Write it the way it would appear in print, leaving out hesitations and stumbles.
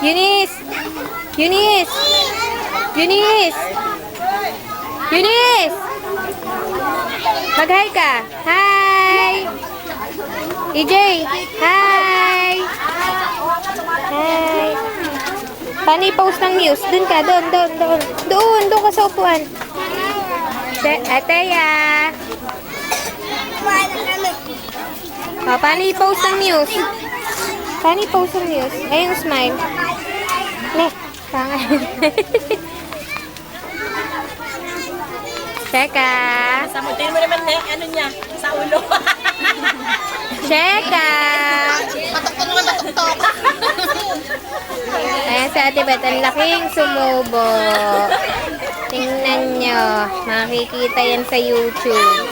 Eunice! Eunice! Eunice! Eunice! Mag-hi ka. Hi! EJ! Hi! Hi! Paano i-post ng news? Doon ka, doon. Doon ka sa upuan. Ateya! O, paano i-post ng news? Paano i-post ng news? Ayun, smile. Ne, pangal. Cheka! Samutin mo naman ano niya, sa ulo. Cheka! Patok naman patok. Ayan si Ate Beth, ang laking sumubo. Tingnan nyo. Makikita yan sa YouTube.